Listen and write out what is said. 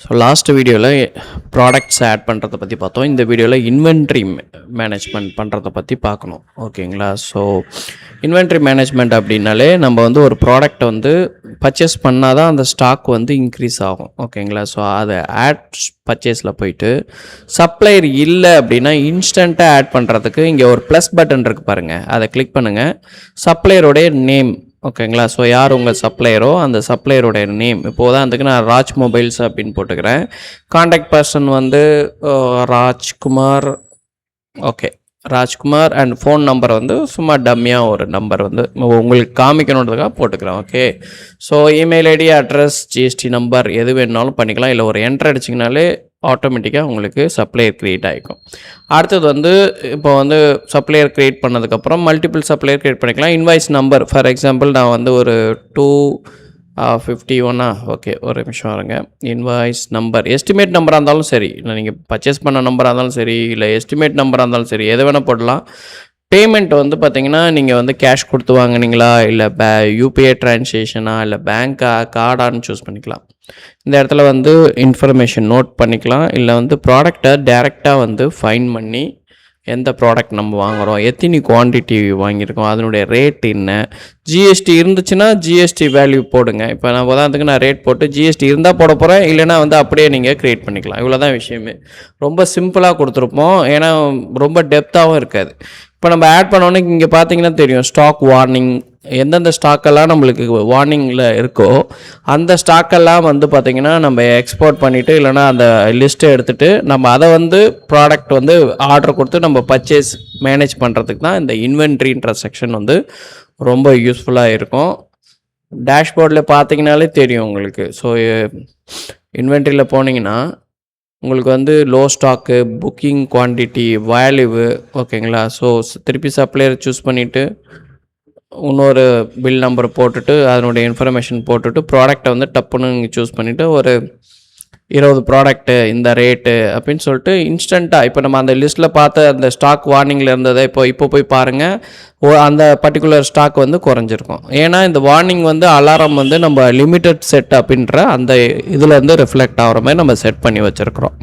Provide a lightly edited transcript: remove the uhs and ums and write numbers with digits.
So last வீடியோவில் products add பண்ணுறத பற்றி பார்த்தோம். இந்த வீடியோவில் இன்வென்ட்ரி மேனேஜ்மெண்ட் பண்ணுறத பற்றி பார்க்கணும். ஓகேங்களா? ஸோ இன்வென்ட்ரி மேனேஜ்மெண்ட் அப்படின்னாலே நம்ம வந்து ஒரு ப்ராடக்டை வந்து பர்ச்சேஸ் பண்ணால் தான் அந்த ஸ்டாக் வந்து இன்க்ரீஸ் ஆகும். ஓகேங்களா? ஸோ அதை ஆட் பர்ச்சேஸில் போயிட்டு சப்ளையர் இல்லை அப்படின்னா இன்ஸ்டண்ட்டாக ஆட் பண்ணுறதுக்கு இங்கே ஒரு ப்ளஸ் பட்டன் இருக்குது பாருங்கள், அதை கிளிக் பண்ணுங்கள். சப்ளையருடைய நேம், ஓகேங்களா? ஸோ யார் உங்கள் சப்ளையரோ அந்த சப்ளையரோடைய நேம், இப்போது தான் அதுக்கு நான் ராஜ் மொபைல்ஸ் அப்படின்னு போட்டுக்கிறேன். காண்டாக்ட் பர்சன் வந்து Rajkumar. Okay, Rajkumar. And phone number வந்து சும்மா டம்மியாக ஒரு நம்பர் வந்து உங்களுக்கு காமிக்கணுன்றதுக்காக போட்டுக்கிறேன். Okay, so email ID, address, GST number எது வேணுனாலும் பண்ணிக்கலாம். இல்லை ஒரு என்ட்ரு அடிச்சிங்கனாலே ஆட்டோமேட்டிக்காக உங்களுக்கு சப்ளையர் க்ரியேட் ஆகிக்கும். அடுத்தது வந்து இப்போ வந்து சப்ளையர் க்ரியேட் பண்ணதுக்கப்புறம் மல்டிபிள் சப்ளையர் க்ரியேட் பண்ணிக்கலாம். இன்வாய்ஸ் நம்பர், ஃபார் எக்ஸாம்பிள் நான் வந்து ஒரு 251 ஓகே, ஒரு நிமிஷம் வருங்க. இன்வாய்ஸ் நம்பர், எஸ்டிமேட் நம்பராக இருந்தாலும் சரி, இல்லை நீங்கள் பர்ச்சேஸ் பண்ண நம்பராக இருந்தாலும் சரி, இல்லை எஸ்டிமேட் நம்பராக இருந்தாலும் சரி, எதை வேணால் போடலாம். பேமெண்ட் வந்து பார்த்திங்கன்னா நீங்கள் வந்து கேஷ் கொடுத்து வாங்கினீங்களா, இல்லை யூபிஐ ட்ரான்சாக்ஷனா, இல்லை பேங்க்கா, கார்டான்னு சூஸ் பண்ணிக்கலாம். இந்த இடத்துல வந்து இன்ஃபர்மேஷன் நோட் பண்ணிக்கலாம். இல்லை வந்து ப்ராடக்டை டைரெக்டாக வந்து ஃபைன் பண்ணி எந்த ப்ராடக்ட் நம்ம வாங்குகிறோம், எத்தனை குவான்டிட்டி வாங்கியிருக்கோம், அதனுடைய ரேட் என்ன, ஜிஎஸ்டி இருந்துச்சுன்னா ஜிஎஸ்டி வேல்யூ போடுங்க. இப்போ நான் உதாரணத்துக்கு நான் ரேட் போட்டு ஜிஎஸ்டி இருந்தால் போட போகிறேன், இல்லைனா வந்து அப்படியே நீங்கள் க்ரியேட் பண்ணிக்கலாம். இவ்வளோ தான் விஷயமே. ரொம்ப சிம்பிளாக கொடுத்துருப்போம், ஏன்னா ரொம்ப டெப்த்தாகவும் இருக்காது. இப்போ நம்ம ஆட் பண்ணோன்னே இங்கே பார்த்தீங்கன்னா தெரியும் ஸ்டாக் வார்னிங், எந்தெந்த ஸ்டாக்கெல்லாம் நம்மளுக்கு வார்னிங்கில் இருக்கோ அந்த ஸ்டாக்கெல்லாம் வந்து பார்த்திங்கன்னா நம்ம எக்ஸ்போர்ட் பண்ணிவிட்டு, இல்லைனா அந்த லிஸ்ட்டை எடுத்துகிட்டு நம்ம அதை வந்து ப்ராடக்ட் வந்து ஆர்டர் கொடுத்து நம்ம பர்ச்சேஸ் மேனேஜ் பண்ணுறதுக்கு தான் இந்த இன்வென்ட்ரின்ற செக்ஷன் வந்து ரொம்ப யூஸ்ஃபுல்லாக இருக்கும். டேஷ்போர்டில் பார்த்தீங்கனாலே தெரியும் உங்களுக்கு. ஸோ இன்வென்ட்ரியில் போனீங்கன்னா உங்களுக்கு வந்து low stock, booking quantity, value, ஓகேங்களா? ஸோ திருப்பி சப்ளையர் சூஸ் பண்ணிவிட்டு இன்னொரு பில் நம்பர் போட்டுட்டு அதனுடைய இன்ஃபர்மேஷன் போட்டுட்டு ப்ராடக்டை வந்து டப்புன்னு நீங்கள் சூஸ் பண்ணிவிட்டு ஒரு 20 ப்ராடக்ட்டு இந்த ரேட்டு அப்படின்னு சொல்லிட்டு இன்ஸ்டண்ட்டாக இப்போ நம்ம அந்த லிஸ்ட்டில் பார்த்த அந்த ஸ்டாக் வார்னிங்கில் இருந்ததை இப்போ போய் பாருங்கள், அந்த பர்டிகுலர் ஸ்டாக் வந்து குறைஞ்சிருக்கும். ஏன்னா இந்த வார்னிங் வந்து அலாரம் வந்து நம்ம லிமிட்டட் செட் அப்படின்ற அந்த இதில் வந்து ரிஃப்ளெக்ட் ஆகிற மாதிரி நம்ம செட் பண்ணி வச்சுருக்குறோம்.